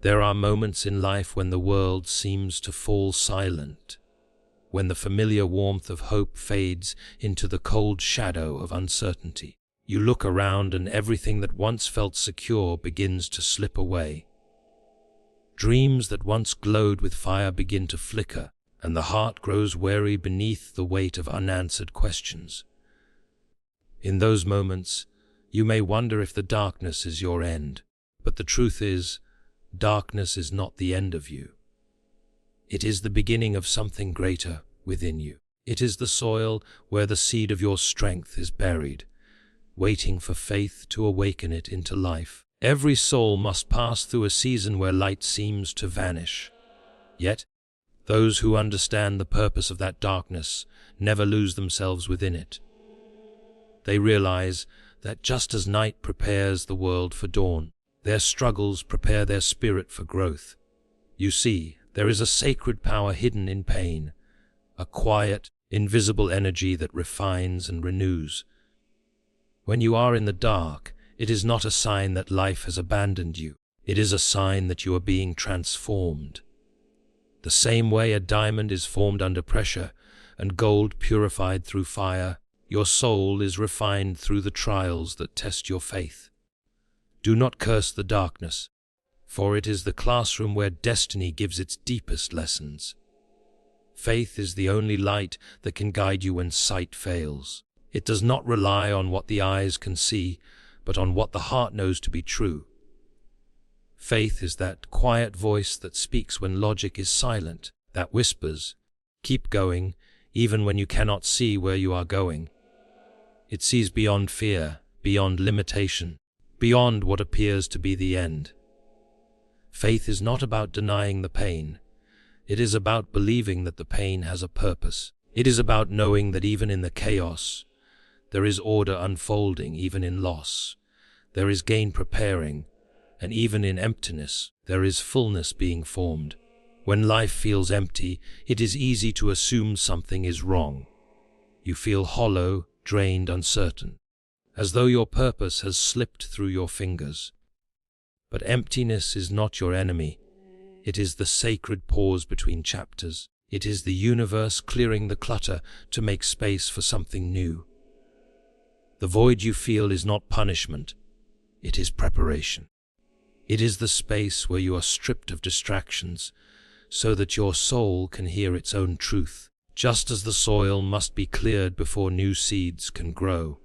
There are moments in life when the world seems to fall silent, when the familiar warmth of hope fades into the cold shadow of uncertainty. You look around and everything that once felt secure begins to slip away. Dreams that once glowed with fire begin to flicker, and the heart grows weary beneath the weight of unanswered questions. In those moments, you may wonder if the darkness is your end, but the truth is, darkness is not the end of you. It is the beginning of something greater within you. It is the soil where the seed of your strength is buried, waiting for faith to awaken it into life. Every soul must pass through a season where light seems to vanish. Yet, those who understand the purpose of that darkness never lose themselves within it. They realize that just as night prepares the world for dawn, their struggles prepare their spirit for growth. You see, there is a sacred power hidden in pain, a quiet, invisible energy that refines and renews. When you are in the dark, it is not a sign that life has abandoned you. It is a sign that you are being transformed. The same way a diamond is formed under pressure and gold purified through fire, your soul is refined through the trials that test your faith. Do not curse the darkness, for it is the classroom where destiny gives its deepest lessons. Faith is the only light that can guide you when sight fails. It does not rely on what the eyes can see, but on what the heart knows to be true. Faith is that quiet voice that speaks when logic is silent, that whispers, "Keep going," even when you cannot see where you are going. It sees beyond fear, beyond limitation, beyond what appears to be the end. Faith is not about denying the pain. It is about believing that the pain has a purpose. It is about knowing that even in the chaos, there is order unfolding. Even in loss, there is gain preparing, and even in emptiness, there is fullness being formed. When life feels empty, it is easy to assume something is wrong. You feel hollow, drained, uncertain, as though your purpose has slipped through your fingers. But emptiness is not your enemy. It is the sacred pause between chapters. It is the universe clearing the clutter to make space for something new. The void you feel is not punishment. It is preparation. It is the space where you are stripped of distractions so that your soul can hear its own truth. Just as the soil must be cleared before new seeds can grow,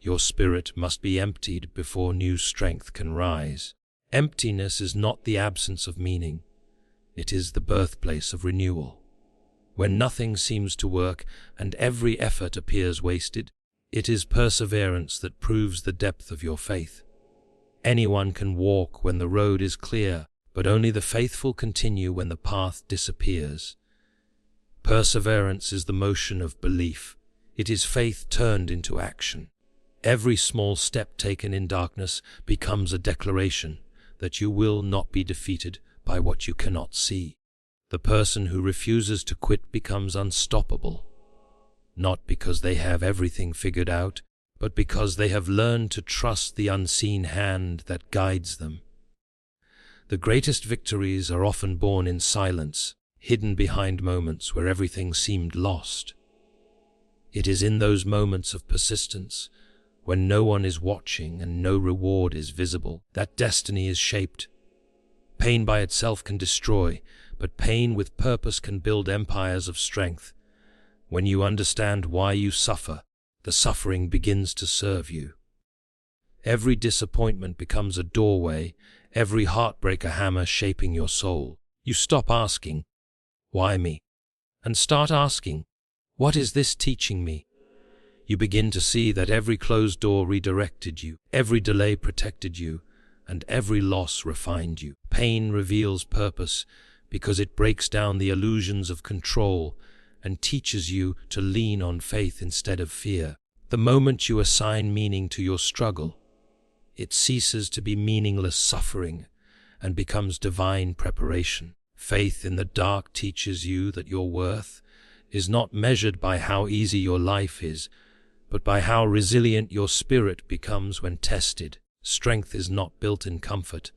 your spirit must be emptied before new strength can rise. Emptiness is not the absence of meaning. It is the birthplace of renewal. When nothing seems to work and every effort appears wasted, it is perseverance that proves the depth of your faith. Anyone can walk when the road is clear, but only the faithful continue when the path disappears. Perseverance is the motion of belief. It is faith turned into action. Every small step taken in darkness becomes a declaration that you will not be defeated by what you cannot see. The person who refuses to quit becomes unstoppable, not because they have everything figured out, but because they have learned to trust the unseen hand that guides them. The greatest victories are often born in silence, hidden behind moments where everything seemed lost. It is in those moments of persistence, when no one is watching and no reward is visible, that destiny is shaped. Pain by itself can destroy, but pain with purpose can build empires of strength. When you understand why you suffer, the suffering begins to serve you. Every disappointment becomes a doorway, every heartbreak a hammer shaping your soul. You stop asking, "Why me?" and start asking, "What is this teaching me?" You begin to see that every closed door redirected you, every delay protected you, and every loss refined you. Pain reveals purpose because it breaks down the illusions of control and teaches you to lean on faith instead of fear. The moment you assign meaning to your struggle, it ceases to be meaningless suffering and becomes divine preparation. Faith in the dark teaches you that your worth is not measured by how easy your life is, but by how resilient your spirit becomes when tested. Strength is not built in comfort,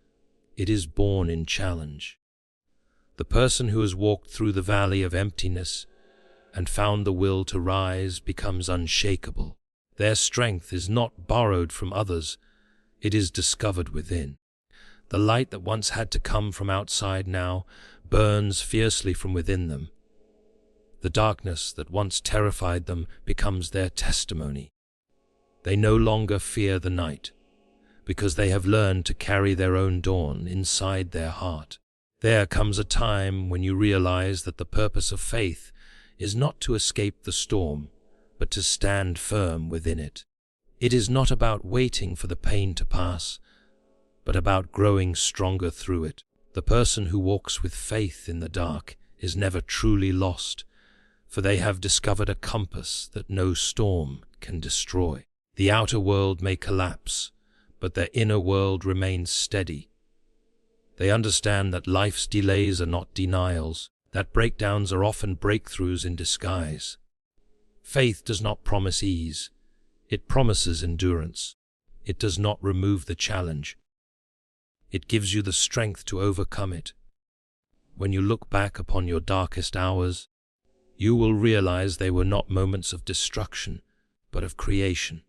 It is born in challenge. The person who has walked through the valley of emptiness and found the will to rise becomes unshakable. Their strength is not borrowed from others, it is discovered within. The light that once had to come from outside now burns fiercely from within them. The darkness that once terrified them becomes their testimony. They no longer fear the night, because they have learned to carry their own dawn inside their heart. There comes a time when you realize that the purpose of faith is not to escape the storm, but to stand firm within it. It is not about waiting for the pain to pass, but about growing stronger through it. The person who walks with faith in the dark is never truly lost, for they have discovered a compass that no storm can destroy. The outer world may collapse, but their inner world remains steady. They understand that life's delays are not denials, that breakdowns are often breakthroughs in disguise. Faith does not promise ease, it promises endurance. It does not remove the challenge. It gives you the strength to overcome it. When you look back upon your darkest hours, you will realize they were not moments of destruction, but of creation.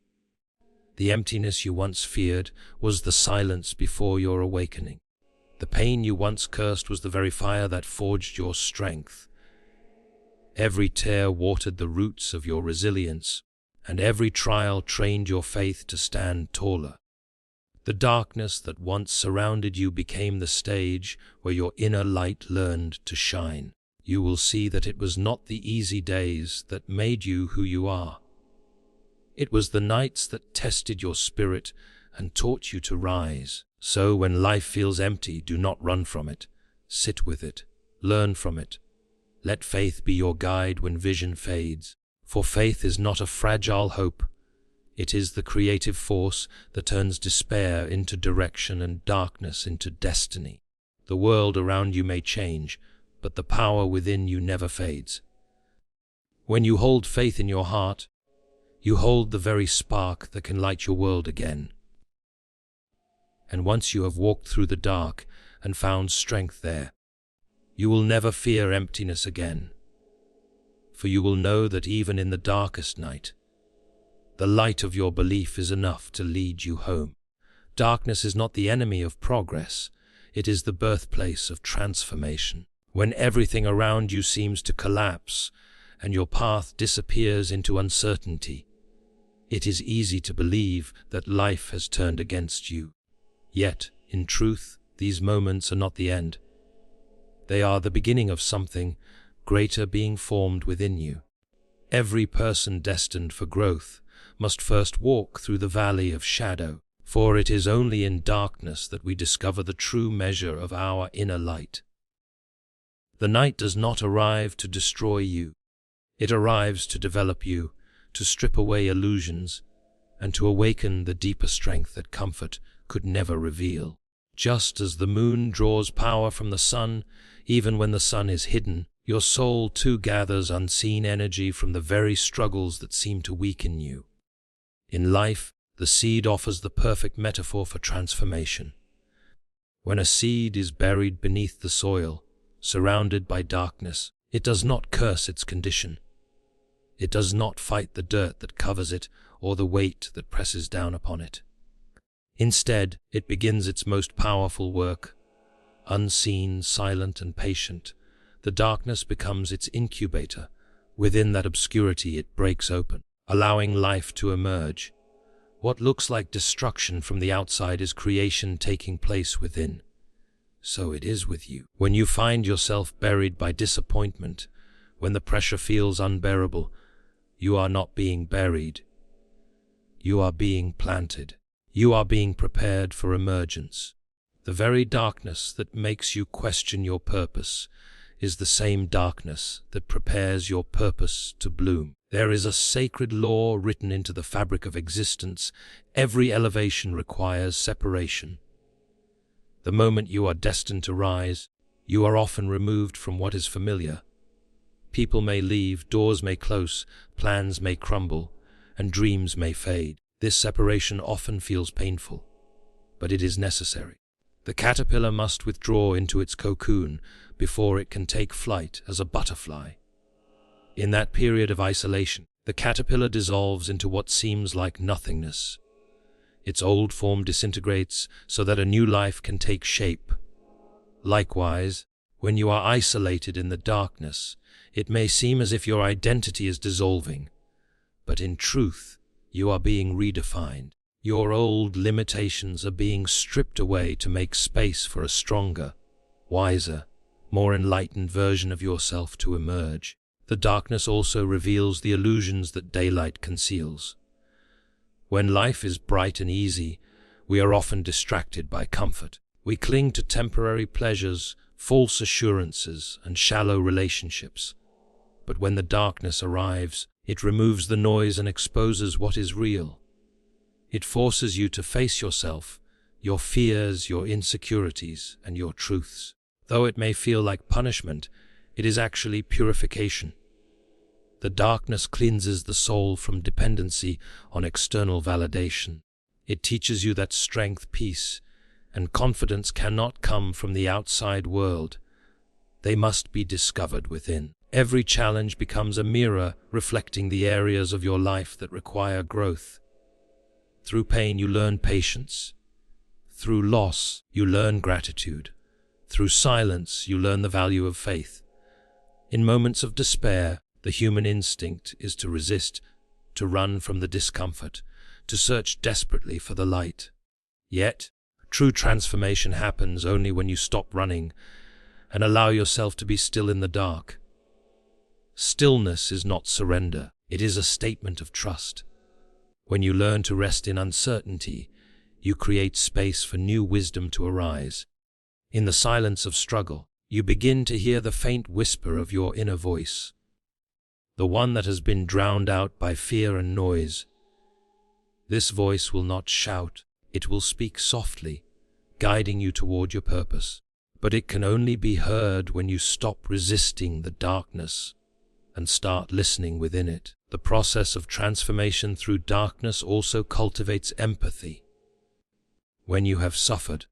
The emptiness you once feared was the silence before your awakening. The pain you once cursed was the very fire that forged your strength. Every tear watered the roots of your resilience, and every trial trained your faith to stand taller. The darkness that once surrounded you became the stage where your inner light learned to shine. You will see that it was not the easy days that made you who you are. It was the nights that tested your spirit and taught you to rise. So when life feels empty, do not run from it. Sit with it. Learn from it. Let faith be your guide when vision fades. For faith is not a fragile hope. It is the creative force that turns despair into direction and darkness into destiny. The world around you may change, but the power within you never fades. When you hold faith in your heart, you hold the very spark that can light your world again. And once you have walked through the dark and found strength there, you will never fear emptiness again. For you will know that even in the darkest night, the light of your belief is enough to lead you home. Darkness is not the enemy of progress, it is the birthplace of transformation. When everything around you seems to collapse and your path disappears into uncertainty, it is easy to believe that life has turned against you. Yet, in truth, these moments are not the end. They are the beginning of something greater being formed within you. Every person destined for growth must first walk through the valley of shadow, for it is only in darkness that we discover the true measure of our inner light. The night does not arrive to destroy you. It arrives to develop you, to strip away illusions, and to awaken the deeper strength that comfort could never reveal. Just as the moon draws power from the sun, even when the sun is hidden, your soul too gathers unseen energy from the very struggles that seem to weaken you. In life, the seed offers the perfect metaphor for transformation. When a seed is buried beneath the soil, surrounded by darkness, it does not curse its condition. It does not fight the dirt that covers it or the weight that presses down upon it. Instead, it begins its most powerful work. Unseen, silent, and patient, the darkness becomes its incubator. Within that obscurity it breaks open, allowing life to emerge. What looks like destruction from the outside is creation taking place within. So it is with you. When you find yourself buried by disappointment, when the pressure feels unbearable, you are not being buried. You are being planted. You are being prepared for emergence. The very darkness that makes you question your purpose is the same darkness that prepares your purpose to bloom. There is a sacred law written into the fabric of existence. Every elevation requires separation. The moment you are destined to rise, you are often removed from what is familiar. People may leave, doors may close, plans may crumble, and dreams may fade. This separation often feels painful, but it is necessary. The caterpillar must withdraw into its cocoon before it can take flight as a butterfly. In that period of isolation, the caterpillar dissolves into what seems like nothingness. Its old form disintegrates so that a new life can take shape. Likewise, when you are isolated in the darkness, it may seem as if your identity is dissolving, but in truth, you are being redefined. Your old limitations are being stripped away to make space for a stronger, wiser, more enlightened version of yourself to emerge. The darkness also reveals the illusions that daylight conceals. When life is bright and easy, we are often distracted by comfort. We cling to temporary pleasures, false assurances, and shallow relationships. But when the darkness arrives, it removes the noise and exposes what is real. It forces you to face yourself, your fears, your insecurities, and your truths. Though it may feel like punishment, it is actually purification. The darkness cleanses the soul from dependency on external validation. It teaches you that strength, peace, and confidence cannot come from the outside world. They must be discovered within. Every challenge becomes a mirror reflecting the areas of your life that require growth. Through pain, you learn patience. Through loss, you learn gratitude. Through silence, you learn the value of faith. In moments of despair, the human instinct is to resist, to run from the discomfort, to search desperately for the light. Yet, true transformation happens only when you stop running and allow yourself to be still in the dark. Stillness is not surrender, it is a statement of trust. When you learn to rest in uncertainty, you create space for new wisdom to arise. In the silence of struggle, you begin to hear the faint whisper of your inner voice, the one that has been drowned out by fear and noise. This voice will not shout, it will speak softly, guiding you toward your purpose. But it can only be heard when you stop resisting the darkness and start listening within it. The process of transformation through darkness also cultivates empathy. When you have suffered,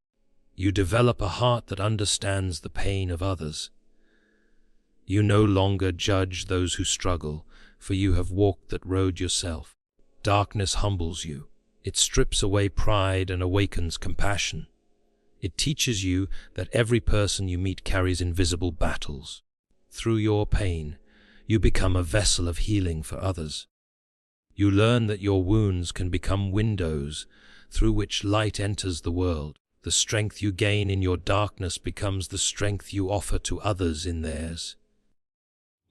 you develop a heart that understands the pain of others. You no longer judge those who struggle, for you have walked that road yourself. Darkness humbles you. It strips away pride and awakens compassion. It teaches you that every person you meet carries invisible battles. Through your pain, you become a vessel of healing for others. You learn that your wounds can become windows through which light enters the world. The strength you gain in your darkness becomes the strength you offer to others in theirs.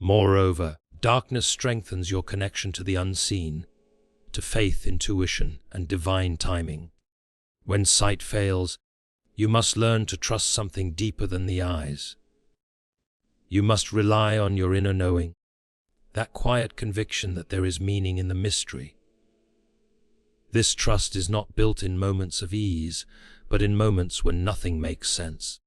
Moreover, darkness strengthens your connection to the unseen, to faith, intuition, and divine timing. When sight fails, you must learn to trust something deeper than the eyes. You must rely on your inner knowing, that quiet conviction that there is meaning in the mystery. This trust is not built in moments of ease, but in moments when nothing makes sense.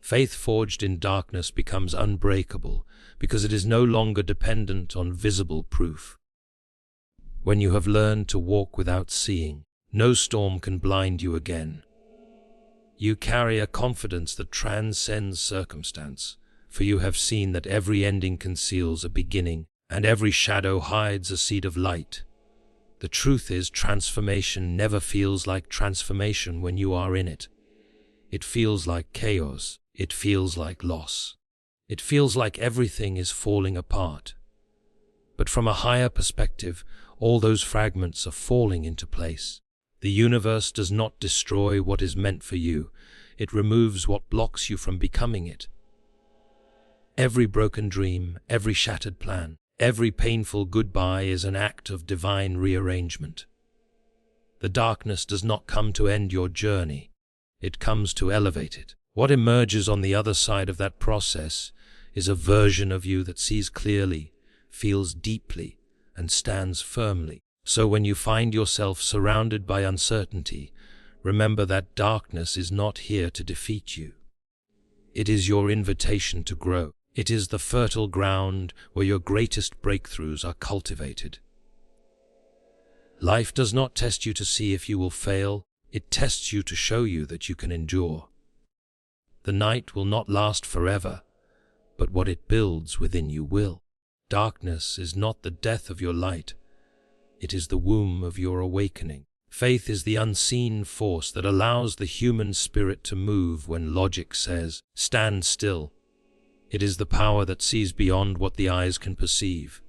Faith forged in darkness becomes unbreakable because it is no longer dependent on visible proof. When you have learned to walk without seeing, no storm can blind you again. You carry a confidence that transcends circumstance, for you have seen that every ending conceals a beginning, and every shadow hides a seed of light. The truth is, transformation never feels like transformation when you are in it. It feels like chaos. It feels like loss. It feels like everything is falling apart. But from a higher perspective, all those fragments are falling into place. The universe does not destroy what is meant for you. It removes what blocks you from becoming it. Every broken dream, every shattered plan, every painful goodbye is an act of divine rearrangement. The darkness does not come to end your journey. It comes to elevate it. What emerges on the other side of that process is a version of you that sees clearly, feels deeply, and stands firmly. So when you find yourself surrounded by uncertainty, remember that darkness is not here to defeat you. It is your invitation to grow. It is the fertile ground where your greatest breakthroughs are cultivated. Life does not test you to see if you will fail. It tests you to show you that you can endure. The night will not last forever, but what it builds within you will. Darkness is not the death of your light. It is the womb of your awakening. Faith is the unseen force that allows the human spirit to move when logic says, "Stand still." It is the power that sees beyond what the eyes can perceive.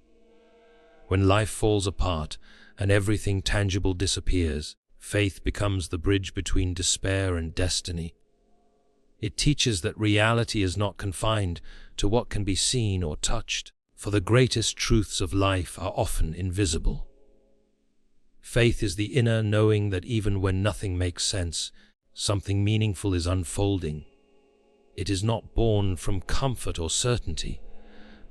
When life falls apart and everything tangible disappears, faith becomes the bridge between despair and destiny. It teaches that reality is not confined to what can be seen or touched, for the greatest truths of life are often invisible. Faith is the inner knowing that even when nothing makes sense, something meaningful is unfolding. It is not born from comfort or certainty,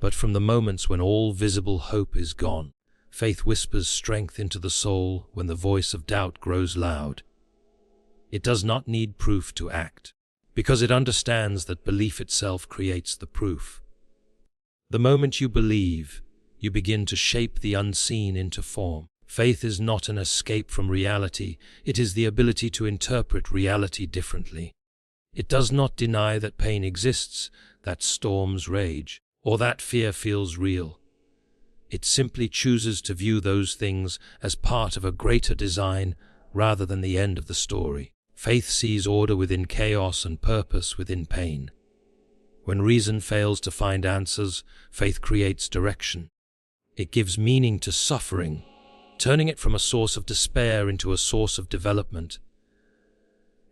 but from the moments when all visible hope is gone. Faith whispers strength into the soul when the voice of doubt grows loud. It does not need proof to act, because it understands that belief itself creates the proof. The moment you believe, you begin to shape the unseen into form. Faith is not an escape from reality, it is the ability to interpret reality differently. It does not deny that pain exists, that storms rage, or that fear feels real. It simply chooses to view those things as part of a greater design rather than the end of the story. Faith sees order within chaos and purpose within pain. When reason fails to find answers, faith creates direction. It gives meaning to suffering, turning it from a source of despair into a source of development.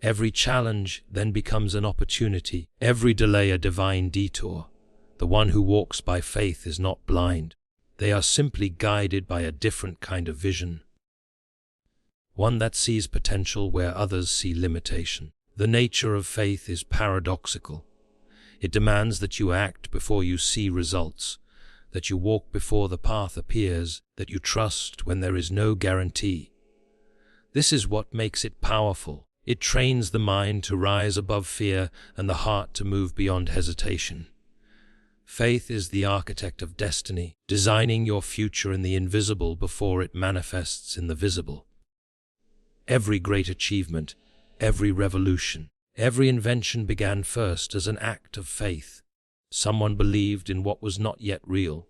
Every challenge then becomes an opportunity, every delay a divine detour. The one who walks by faith is not blind. They are simply guided by a different kind of vision, one that sees potential where others see limitation. The nature of faith is paradoxical. It demands that you act before you see results, that you walk before the path appears, that you trust when there is no guarantee. This is what makes it powerful. It trains the mind to rise above fear and the heart to move beyond hesitation. Faith is the architect of destiny, designing your future in the invisible before it manifests in the visible. Every great achievement, every revolution, every invention began first as an act of faith. Someone believed in what was not yet real.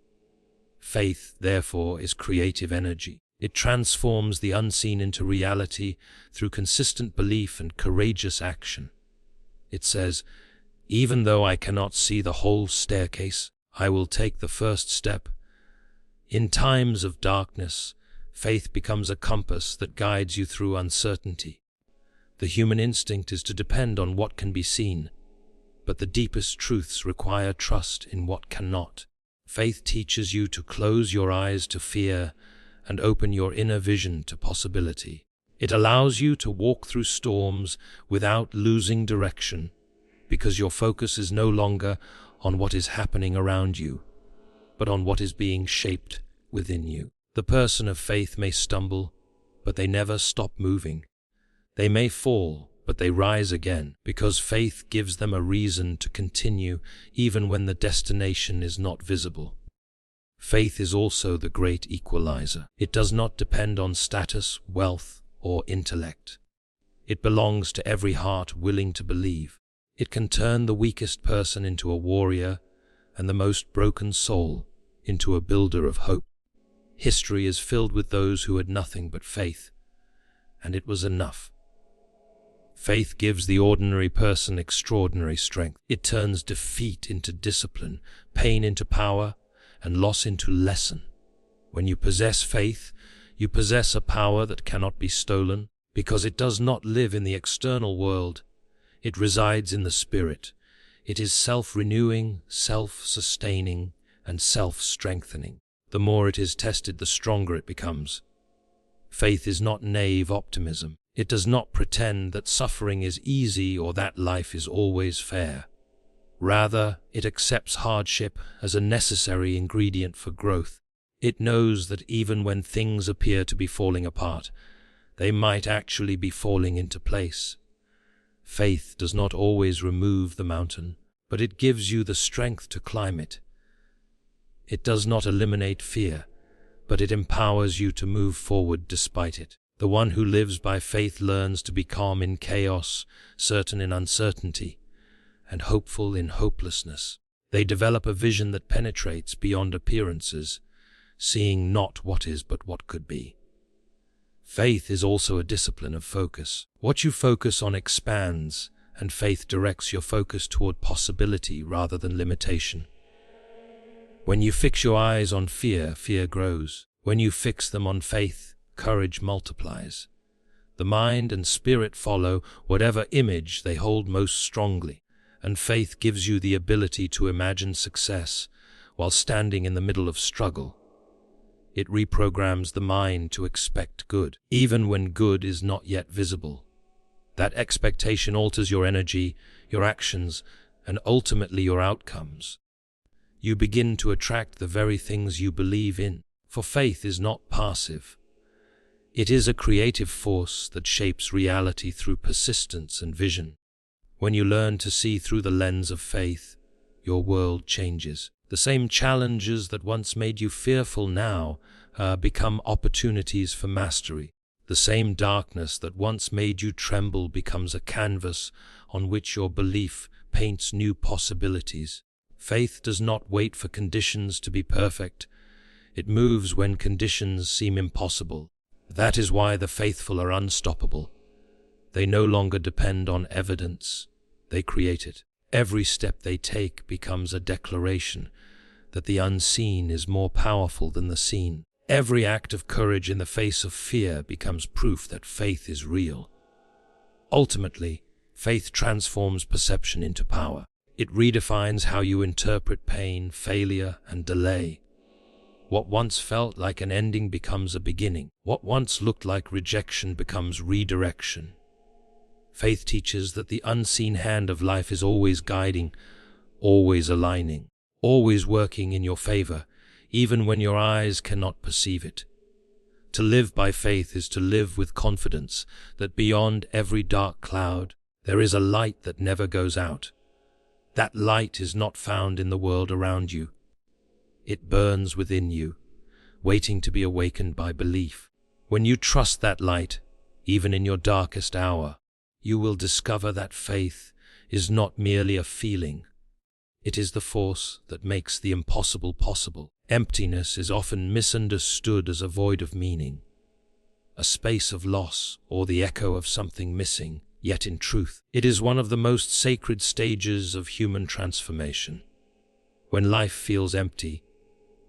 Faith, therefore, is creative energy. It transforms the unseen into reality through consistent belief and courageous action. It says, "Even though I cannot see the whole staircase, I will take the first step." In times of darkness, faith becomes a compass that guides you through uncertainty. The human instinct is to depend on what can be seen, but the deepest truths require trust in what cannot. Faith teaches you to close your eyes to fear and open your inner vision to possibility. It allows you to walk through storms without losing direction, because your focus is no longer on what is happening around you, but on what is being shaped within you. The person of faith may stumble, but they never stop moving. They may fall, but they rise again, because faith gives them a reason to continue even when the destination is not visible. Faith is also the great equalizer. It does not depend on status, wealth, or intellect. It belongs to every heart willing to believe. It can turn the weakest person into a warrior and the most broken soul into a builder of hope. History is filled with those who had nothing but faith, and it was enough. Faith gives the ordinary person extraordinary strength. It turns defeat into discipline, pain into power, and loss into lesson. When you possess faith, you possess a power that cannot be stolen, because it does not live in the external world. It resides in the spirit. It is self-renewing, self-sustaining, and self-strengthening. The more it is tested, the stronger it becomes. Faith is not naive optimism. It does not pretend that suffering is easy or that life is always fair. Rather, it accepts hardship as a necessary ingredient for growth. It knows that even when things appear to be falling apart, they might actually be falling into place. Faith does not always remove the mountain, but it gives you the strength to climb it. It does not eliminate fear, but it empowers you to move forward despite it. The one who lives by faith learns to be calm in chaos, certain in uncertainty, and hopeful in hopelessness. They develop a vision that penetrates beyond appearances, seeing not what is but what could be. Faith is also a discipline of focus. What you focus on expands, and faith directs your focus toward possibility rather than limitation. When you fix your eyes on fear, fear grows. When you fix them on faith, courage multiplies. The mind and spirit follow whatever image they hold most strongly, and faith gives you the ability to imagine success while standing in the middle of struggle. It reprograms the mind to expect good, even when good is not yet visible. That expectation alters your energy, your actions, and ultimately your outcomes. You begin to attract the very things you believe in, for faith is not passive. It is a creative force that shapes reality through persistence and vision. When you learn to see through the lens of faith, your world changes. The same challenges that once made you fearful now become opportunities for mastery. The same darkness that once made you tremble becomes a canvas on which your belief paints new possibilities. Faith does not wait for conditions to be perfect. It moves when conditions seem impossible. That is why the faithful are unstoppable. They no longer depend on evidence. They create it. Every step they take becomes a declaration that the unseen is more powerful than the seen. Every act of courage in the face of fear becomes proof that faith is real. Ultimately, faith transforms perception into power. It redefines how you interpret pain, failure, and delay. What once felt like an ending becomes a beginning. What once looked like rejection becomes redirection. Faith teaches that the unseen hand of life is always guiding, always aligning, always working in your favor, even when your eyes cannot perceive it. To live by faith is to live with confidence that beyond every dark cloud, there is a light that never goes out. That light is not found in the world around you. It burns within you, waiting to be awakened by belief. When you trust that light, even in your darkest hour, you will discover that faith is not merely a feeling. It is the force that makes the impossible possible. Emptiness is often misunderstood as a void of meaning, a space of loss or the echo of something missing, yet in truth, it is one of the most sacred stages of human transformation. When life feels empty,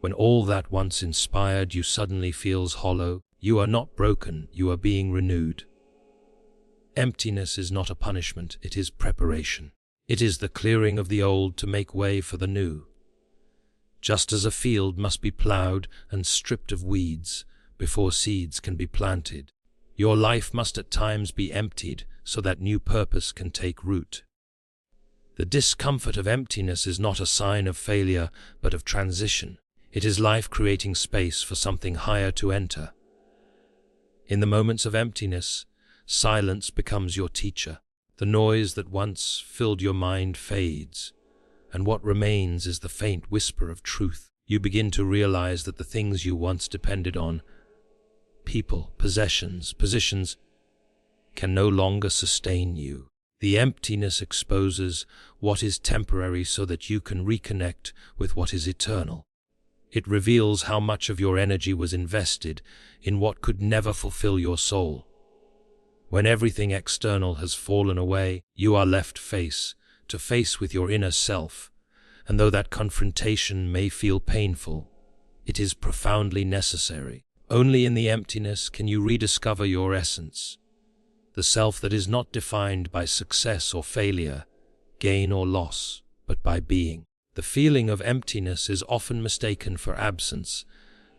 when all that once inspired you suddenly feels hollow, you are not broken, you are being renewed. Emptiness is not a punishment, it is preparation. It is the clearing of the old to make way for the new. Just as a field must be plowed and stripped of weeds before seeds can be planted, your life must at times be emptied so that new purpose can take root. The discomfort of emptiness is not a sign of failure, but of transition. It is life creating space for something higher to enter. In the moments of emptiness, silence becomes your teacher. The noise that once filled your mind fades, and what remains is the faint whisper of truth. You begin to realize that the things you once depended on, people, possessions, positions, can no longer sustain you. The emptiness exposes what is temporary so that you can reconnect with what is eternal. It reveals how much of your energy was invested in what could never fulfill your soul. When everything external has fallen away, you are left face to face with your inner self, and though that confrontation may feel painful, it is profoundly necessary. Only in the emptiness can you rediscover your essence, the self that is not defined by success or failure, gain or loss, but by being. The feeling of emptiness is often mistaken for absence,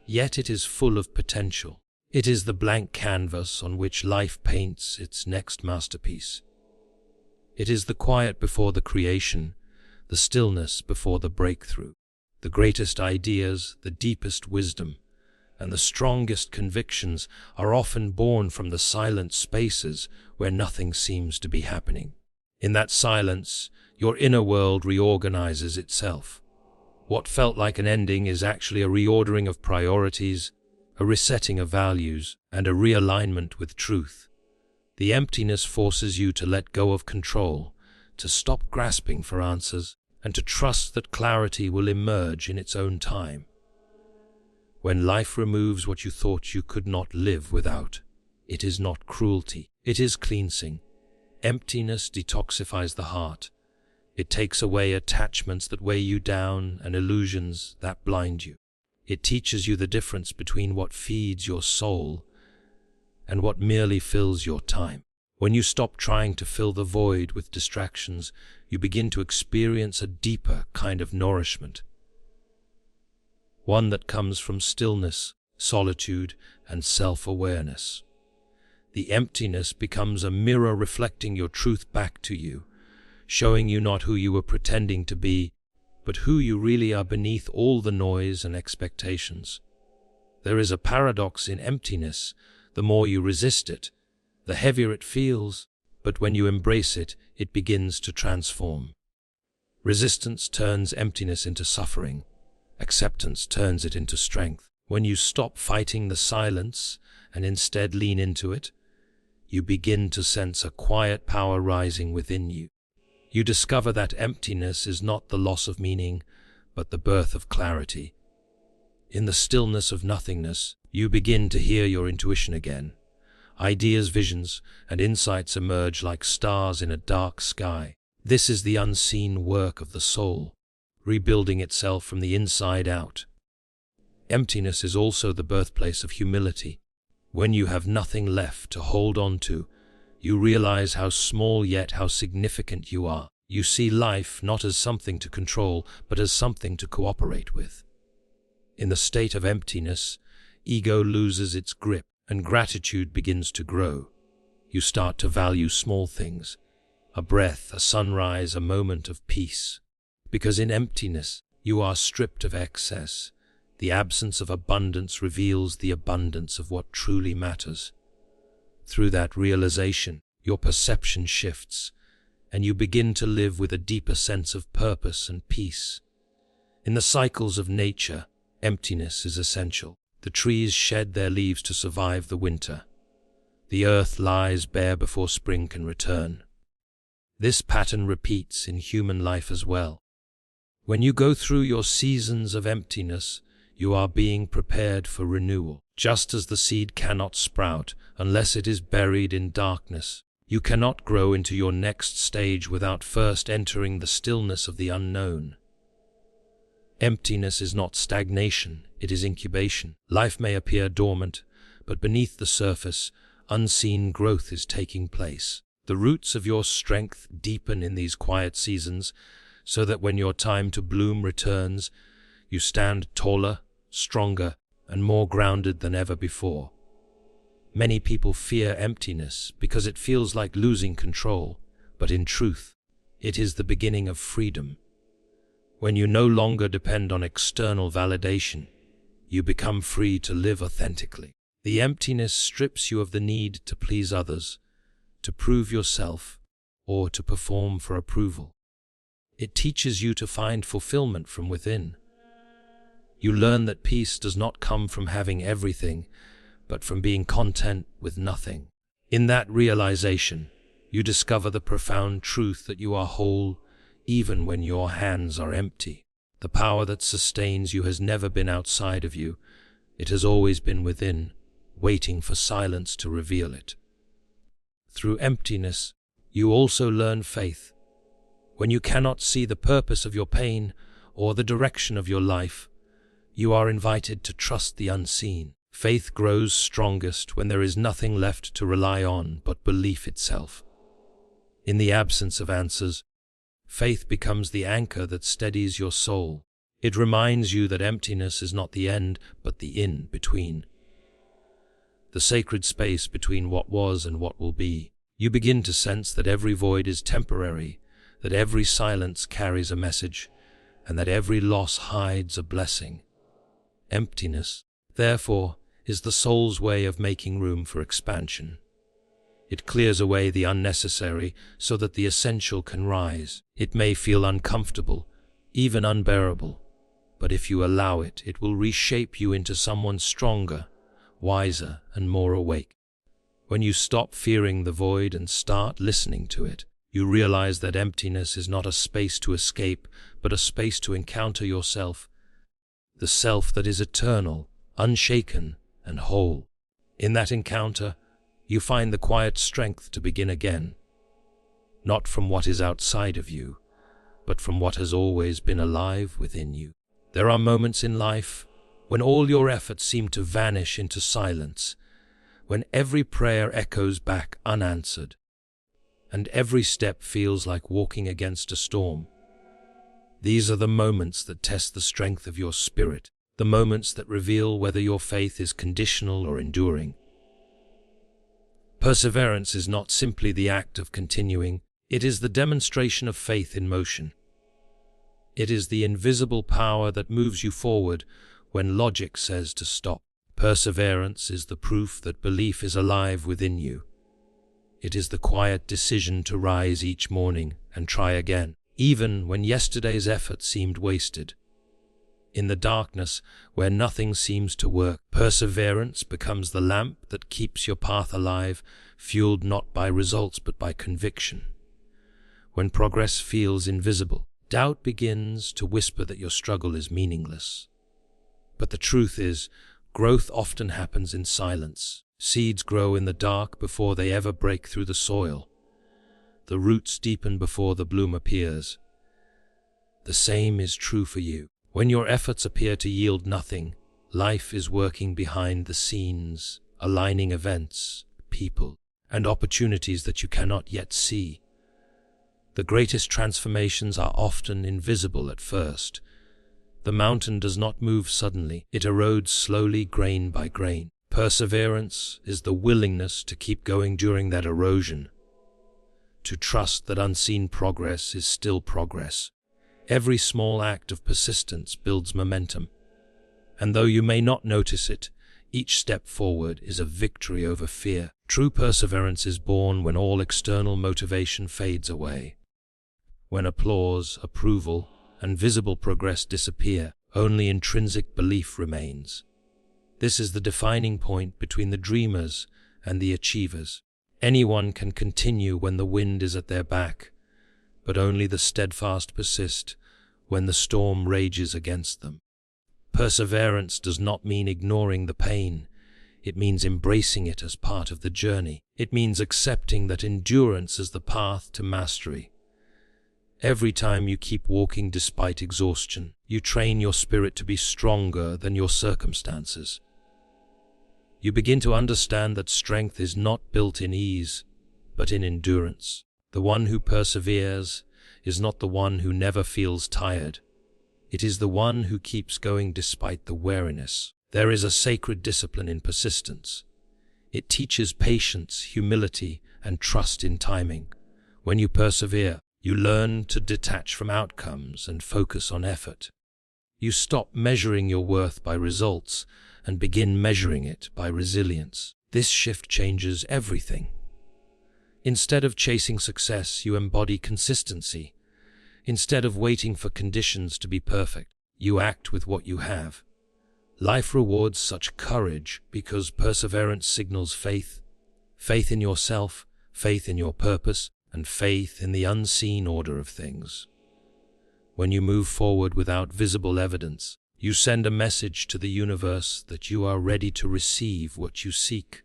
yet it is full of potential. It is the blank canvas on which life paints its next masterpiece. It is the quiet before the creation, the stillness before the breakthrough. The greatest ideas, the deepest wisdom, and the strongest convictions are often born from the silent spaces where nothing seems to be happening. In that silence, your inner world reorganizes itself. What felt like an ending is actually a reordering of priorities, a resetting of values, and a realignment with truth. The emptiness forces you to let go of control, to stop grasping for answers and to trust that clarity will emerge in its own time. When life removes what you thought you could not live without, it is not cruelty, it is cleansing. Emptiness detoxifies the heart. It takes away attachments that weigh you down and illusions that blind you. It teaches you the difference between what feeds your soul and what merely fills your time. When you stop trying to fill the void with distractions, you begin to experience a deeper kind of nourishment. One that comes from stillness, solitude, and self-awareness. The emptiness becomes a mirror reflecting your truth back to you, showing you not who you were pretending to be, but who you really are beneath all the noise and expectations. There is a paradox in emptiness. The more you resist it, the heavier it feels, but when you embrace it, it begins to transform. Resistance turns emptiness into suffering. Acceptance turns it into strength. When you stop fighting the silence and instead lean into it, you begin to sense a quiet power rising within you. You discover that emptiness is not the loss of meaning, but the birth of clarity. In the stillness of nothingness, you begin to hear your intuition again. Ideas, visions, and insights emerge like stars in a dark sky. This is the unseen work of the soul, rebuilding itself from the inside out. Emptiness is also the birthplace of humility. When you have nothing left to hold on to, you realize how small yet how significant you are. You see life not as something to control, but as something to cooperate with. In the state of emptiness, ego loses its grip and gratitude begins to grow. You start to value small things, a breath, a sunrise, a moment of peace. Because in emptiness, you are stripped of excess. The absence of abundance reveals the abundance of what truly matters. Through that realization, your perception shifts, and you begin to live with a deeper sense of purpose and peace. In the cycles of nature, emptiness is essential. The trees shed their leaves to survive the winter. The earth lies bare before spring can return. This pattern repeats in human life as well. When you go through your seasons of emptiness, you are being prepared for renewal. Just as the seed cannot sprout unless it is buried in darkness, you cannot grow into your next stage without first entering the stillness of the unknown. Emptiness is not stagnation, it is incubation. Life may appear dormant, but beneath the surface, unseen growth is taking place. The roots of your strength deepen in these quiet seasons, so that when your time to bloom returns, you stand taller, stronger, and more grounded than ever before. Many people fear emptiness because it feels like losing control, but in truth, it is the beginning of freedom. When you no longer depend on external validation, you become free to live authentically. The emptiness strips you of the need to please others, to prove yourself, or to perform for approval. It teaches you to find fulfillment from within. You learn that peace does not come from having everything, but from being content with nothing. In that realization, you discover the profound truth that you are whole, even when your hands are empty. The power that sustains you has never been outside of you. It has always been within, waiting for silence to reveal it. Through emptiness, you also learn faith. When you cannot see the purpose of your pain or the direction of your life, you are invited to trust the unseen. Faith grows strongest when there is nothing left to rely on but belief itself. In the absence of answers, faith becomes the anchor that steadies your soul. It reminds you that emptiness is not the end, but the in-between. The sacred space between what was and what will be. You begin to sense that every void is temporary, that every silence carries a message, and that every loss hides a blessing. Emptiness, therefore, is the soul's way of making room for expansion. It clears away the unnecessary so that the essential can rise. It may feel uncomfortable, even unbearable, but if you allow it, it will reshape you into someone stronger, wiser, and more awake. When you stop fearing the void and start listening to it, You realize that emptiness is not a space to escape, but a space to encounter yourself, the self that is eternal, unshaken, and whole. In that encounter, you find the quiet strength to begin again, not from what is outside of you, but from what has always been alive within you. There are moments in life when all your efforts seem to vanish into silence, when every prayer echoes back unanswered, and every step feels like walking against a storm. These are the moments that test the strength of your spirit, the moments that reveal whether your faith is conditional or enduring. Perseverance is not simply the act of continuing, it is the demonstration of faith in motion. It is the invisible power that moves you forward when logic says to stop. Perseverance is the proof that belief is alive within you. It is the quiet decision to rise each morning and try again, even when yesterday's effort seemed wasted. In the darkness, where nothing seems to work, perseverance becomes the lamp that keeps your path alive, fueled not by results but by conviction. When progress feels invisible, doubt begins to whisper that your struggle is meaningless. But the truth is, growth often happens in silence. Seeds grow in the dark before they ever break through the soil. The roots deepen before the bloom appears. The same is true for you. When your efforts appear to yield nothing, life is working behind the scenes, aligning events, people, and opportunities that you cannot yet see. The greatest transformations are often invisible at first. The mountain does not move suddenly, it erodes slowly, grain by grain. Perseverance is the willingness to keep going during that erosion, to trust that unseen progress is still progress. Every small act of persistence builds momentum, and though you may not notice it, each step forward is a victory over fear. True perseverance is born when all external motivation fades away. When applause, approval, and visible progress disappear, only intrinsic belief remains. This is the defining point between the dreamers and the achievers. Anyone can continue when the wind is at their back, but only the steadfast persist when the storm rages against them. Perseverance does not mean ignoring the pain. It means embracing it as part of the journey. It means accepting that endurance is the path to mastery. Every time you keep walking despite exhaustion, you train your spirit to be stronger than your circumstances. You begin to understand that strength is not built in ease, but in endurance. The one who perseveres is not the one who never feels tired. It is the one who keeps going despite the weariness. There is a sacred discipline in persistence. It teaches patience, humility, and trust in timing. When you persevere, you learn to detach from outcomes and focus on effort. You stop measuring your worth by results and begin measuring it by resilience. This shift changes everything. Instead of chasing success, you embody consistency. Instead of waiting for conditions to be perfect, you act with what you have. Life rewards such courage because perseverance signals faith. Faith in yourself, faith in your purpose, and faith in the unseen order of things. When you move forward without visible evidence, you send a message to the universe that you are ready to receive what you seek.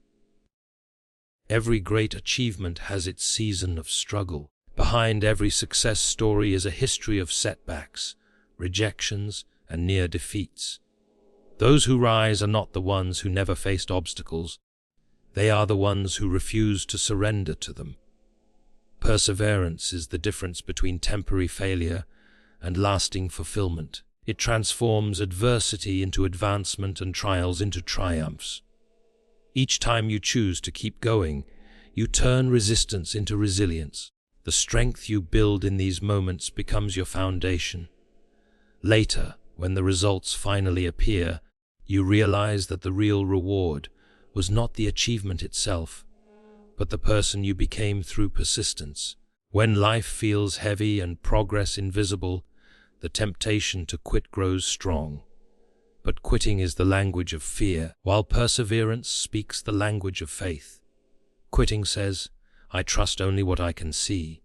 Every great achievement has its season of struggle. Behind every success story is a history of setbacks, rejections, and near defeats. Those who rise are not the ones who never faced obstacles. They are the ones who refuse to surrender to them. Perseverance is the difference between temporary failure and lasting fulfillment. It transforms adversity into advancement and trials into triumphs. Each time you choose to keep going, you turn resistance into resilience. The strength you build in these moments becomes your foundation. Later, when the results finally appear, you realize that the real reward was not the achievement itself, but the person you became through persistence. When life feels heavy and progress invisible, the temptation to quit grows strong. But quitting is the language of fear, while perseverance speaks the language of faith. Quitting says, "I trust only what I can see."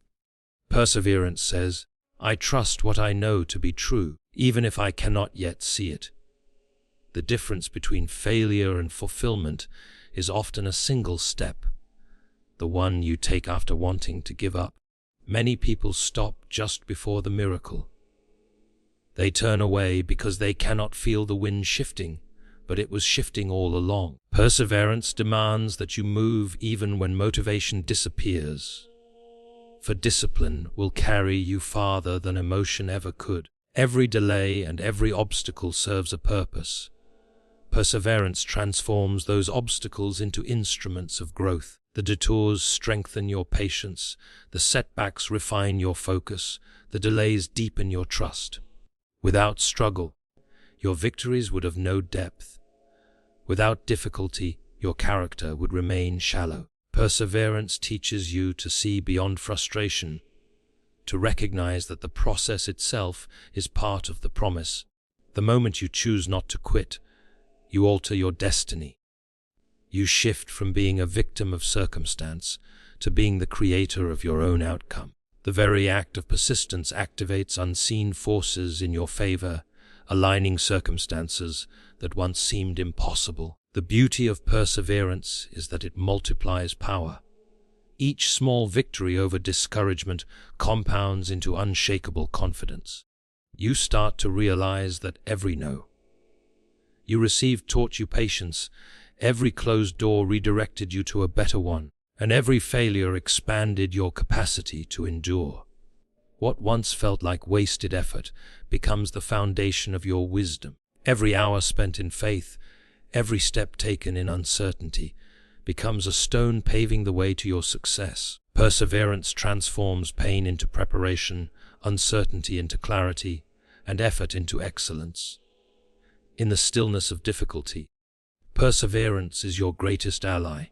Perseverance says, I trust what I know to be true, even if I cannot yet see it. The difference between failure and fulfillment is often a single step, the one you take after wanting to give up. Many people stop just before the miracle. They turn away because they cannot feel the wind shifting, but it was shifting all along. Perseverance demands that you move even when motivation disappears, for discipline will carry you farther than emotion ever could. Every delay and every obstacle serves a purpose. Perseverance transforms those obstacles into instruments of growth. The detours strengthen your patience, the setbacks refine your focus, the delays deepen your trust. Without struggle, your victories would have no depth. Without difficulty, your character would remain shallow. Perseverance teaches you to see beyond frustration, to recognize that the process itself is part of the promise. The moment you choose not to quit, you alter your destiny. You shift from being a victim of circumstance to being the creator of your own outcome. The very act of persistence activates unseen forces in your favor, aligning circumstances that once seemed impossible. The beauty of perseverance is that it multiplies power. Each small victory over discouragement compounds into unshakable confidence. You start to realize that every no you received taught you patience, every closed door redirected you to a better one, and every failure expanded your capacity to endure. What once felt like wasted effort becomes the foundation of your wisdom. Every hour spent in faith, every step taken in uncertainty, becomes a stone paving the way to your success. Perseverance transforms pain into preparation, uncertainty into clarity, and effort into excellence. In the stillness of difficulty, perseverance is your greatest ally.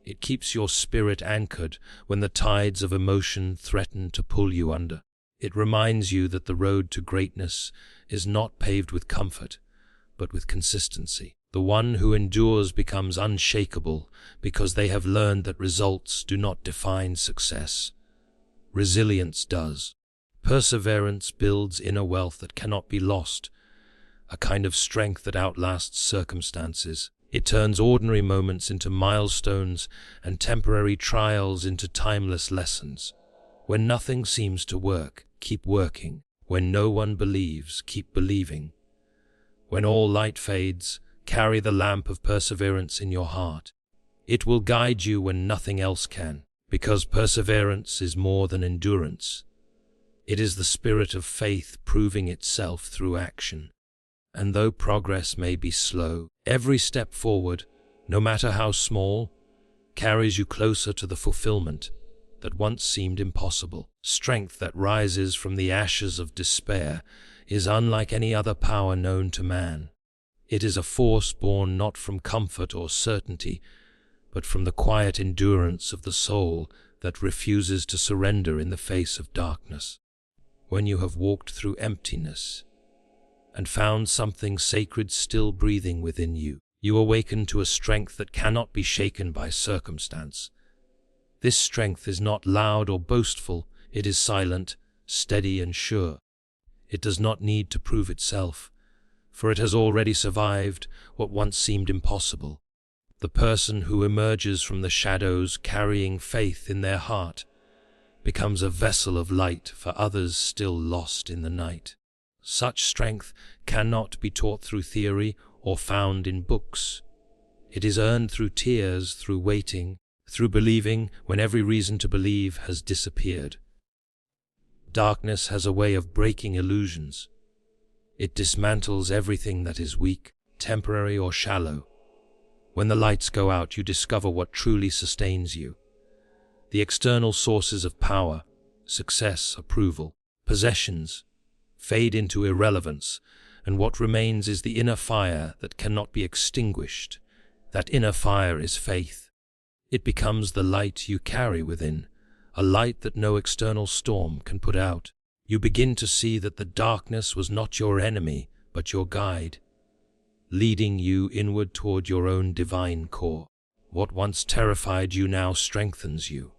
It keeps your spirit anchored when the tides of emotion threaten to pull you under. It reminds you that the road to greatness is not paved with comfort, but with consistency. The one who endures becomes unshakable because they have learned that results do not define success. Resilience does. Perseverance builds inner wealth that cannot be lost, a kind of strength that outlasts circumstances. It turns ordinary moments into milestones and temporary trials into timeless lessons. When nothing seems to work, keep working. When no one believes, keep believing. When all light fades, carry the lamp of perseverance in your heart. It will guide you when nothing else can, because perseverance is more than endurance. It is the spirit of faith proving itself through action. And though progress may be slow, every step forward, no matter how small, carries you closer to the fulfillment that once seemed impossible. Strength that rises from the ashes of despair is unlike any other power known to man. It is a force born not from comfort or certainty, but from the quiet endurance of the soul that refuses to surrender in the face of darkness. When you have walked through emptiness and found something sacred still breathing within you, you awaken to a strength that cannot be shaken by circumstance. This strength is not loud or boastful, it is silent, steady and sure. It does not need to prove itself, for it has already survived what once seemed impossible. The person who emerges from the shadows carrying faith in their heart becomes a vessel of light for others still lost in the night. Such strength cannot be taught through theory or found in books. It is earned through tears, through waiting, through believing when every reason to believe has disappeared. Darkness has a way of breaking illusions. It dismantles everything that is weak, temporary or shallow. When the lights go out, you discover what truly sustains you. The external sources of power, success, approval, possessions, fade into irrelevance, and what remains is the inner fire that cannot be extinguished. That inner fire is faith. It becomes the light you carry within, a light that no external storm can put out. You begin to see that the darkness was not your enemy, but your guide, leading you inward toward your own divine core. What once terrified you now strengthens you.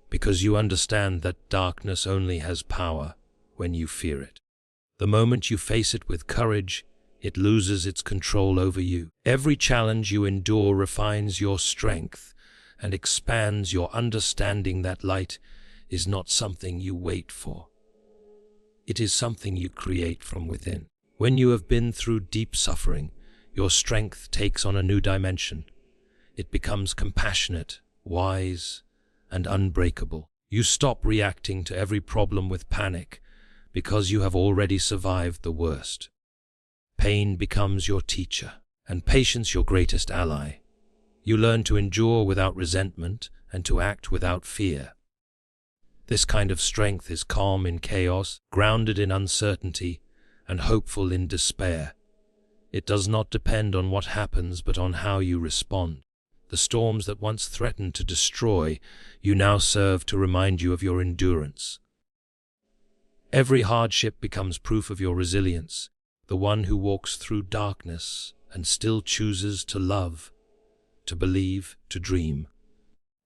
because you understand that darkness only has power when you fear it. The moment you face it with courage, it loses its control over you. Every challenge you endure refines your strength and expands your understanding that light is not something you wait for. It is something you create from within. When you have been through deep suffering, your strength takes on a new dimension. It becomes compassionate, wise, and unbreakable. You stop reacting to every problem with panic because you have already survived the worst. Pain becomes your teacher, and patience your greatest ally. You learn to endure without resentment and to act without fear. This kind of strength is calm in chaos, grounded in uncertainty, and hopeful in despair. It does not depend on what happens, but on how you respond. The storms that once threatened to destroy you now serve to remind you of your endurance. Every hardship becomes proof of your resilience. The one who walks through darkness and still chooses to love, to believe, to dream.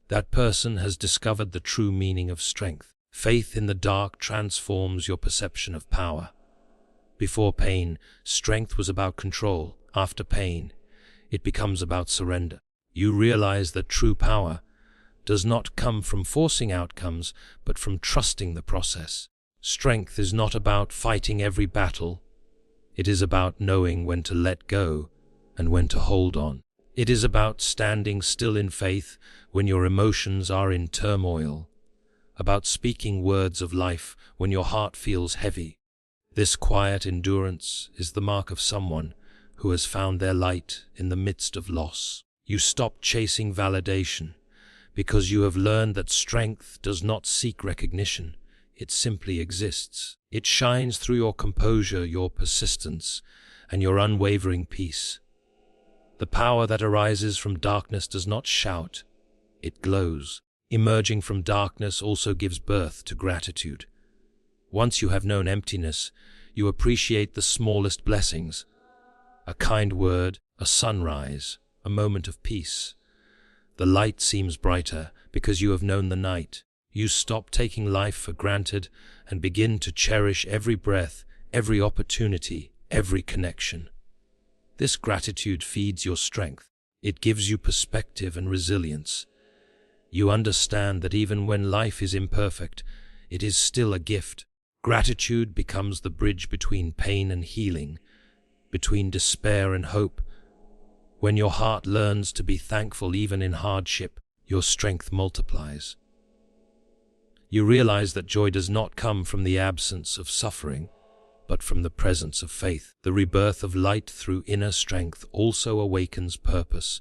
That person has discovered the true meaning of strength. Faith in the dark transforms your perception of power. Before pain, strength was about control. After pain, it becomes about surrender. You realize that true power does not come from forcing outcomes, but from trusting the process. Strength is not about fighting every battle. It is about knowing when to let go and when to hold on. It is about standing still in faith when your emotions are in turmoil, about speaking words of life when your heart feels heavy. This quiet endurance is the mark of someone who has found their light in the midst of loss. You stop chasing validation because you have learned that strength does not seek recognition. It simply exists. It shines through your composure, your persistence, and your unwavering peace. The power that arises from darkness does not shout, it glows. Emerging from darkness also gives birth to gratitude. Once you have known emptiness, you appreciate the smallest blessings. A kind word, a sunrise, a moment of peace. The light seems brighter because you have known the night. You stop taking life for granted and begin to cherish every breath, every opportunity, every connection. This gratitude feeds your strength. It gives you perspective and resilience. You understand that even when life is imperfect, it is still a gift. Gratitude becomes the bridge between pain and healing, between despair and hope. When your heart learns to be thankful even in hardship, your strength multiplies. You realize that joy does not come from the absence of suffering, but from the presence of faith. The rebirth of light through inner strength also awakens purpose.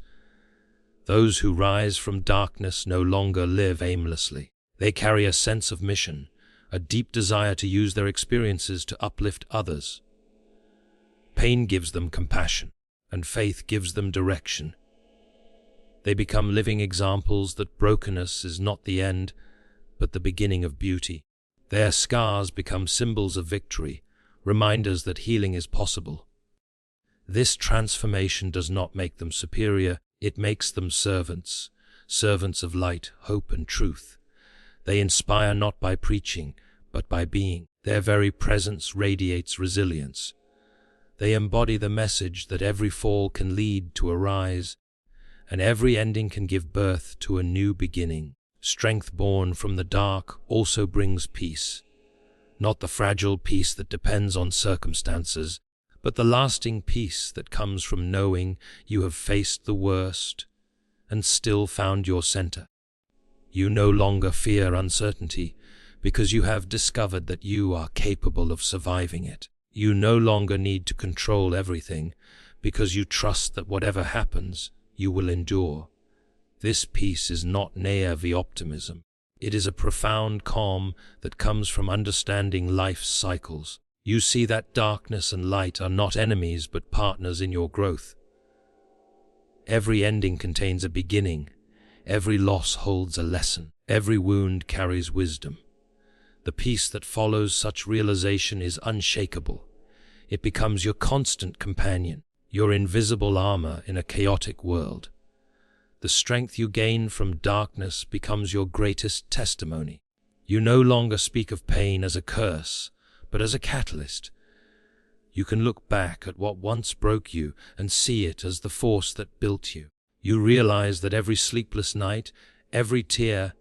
Those who rise from darkness no longer live aimlessly. They carry a sense of mission, a deep desire to use their experiences to uplift others. Pain gives them compassion, and faith gives them direction. They become living examples that brokenness is not the end, but the beginning of beauty. Their scars become symbols of victory, reminders that healing is possible. This transformation does not make them superior, it makes them servants, servants of light, hope, and truth. They inspire not by preaching, but by being. Their very presence radiates resilience. They embody the message that every fall can lead to a rise, and every ending can give birth to a new beginning. Strength born from the dark also brings peace. Not the fragile peace that depends on circumstances, but the lasting peace that comes from knowing you have faced the worst and still found your center. You no longer fear uncertainty because you have discovered that you are capable of surviving it. You no longer need to control everything because you trust that whatever happens, you will endure. This peace is not naive optimism. It is a profound calm that comes from understanding life's cycles. You see that darkness and light are not enemies but partners in your growth. Every ending contains a beginning. Every loss holds a lesson. Every wound carries wisdom. The peace that follows such realization is unshakable. It becomes your constant companion, your invisible armor in a chaotic world. The strength you gain from darkness becomes your greatest testimony. You no longer speak of pain as a curse, but as a catalyst. You can look back at what once broke you and see it as the force that built you. You realize that every sleepless night, every tear,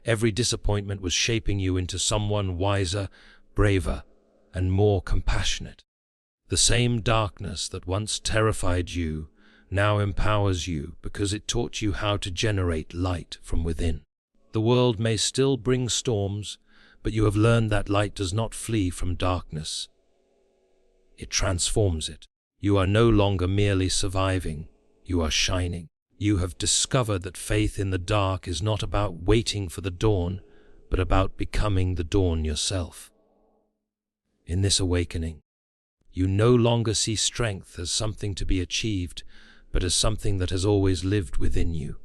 every disappointment was shaping you into someone wiser, braver, and more compassionate. The same darkness that once terrified you now empowers you because it taught you how to generate light from within. The world may still bring storms, but you have learned that light does not flee from darkness. It transforms it. You are no longer merely surviving, you are shining. You have discovered that faith in the dark is not about waiting for the dawn, but about becoming the dawn yourself. In this awakening, you no longer see strength as something to be achieved, but as something that has always lived within you.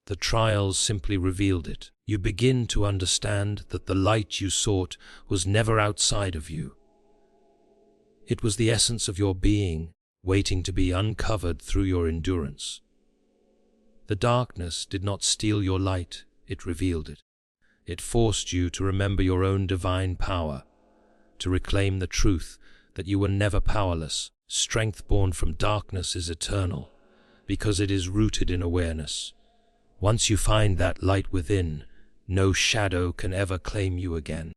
The trials simply revealed it. You begin to understand that the light you sought was never outside of you. It was the essence of your being, waiting to be uncovered through your endurance. The darkness did not steal your light, it revealed it. It forced you to remember your own divine power, to reclaim the truth that you were never powerless. Strength born from darkness is eternal, because it is rooted in awareness. Once you find that light within, no shadow can ever claim you again.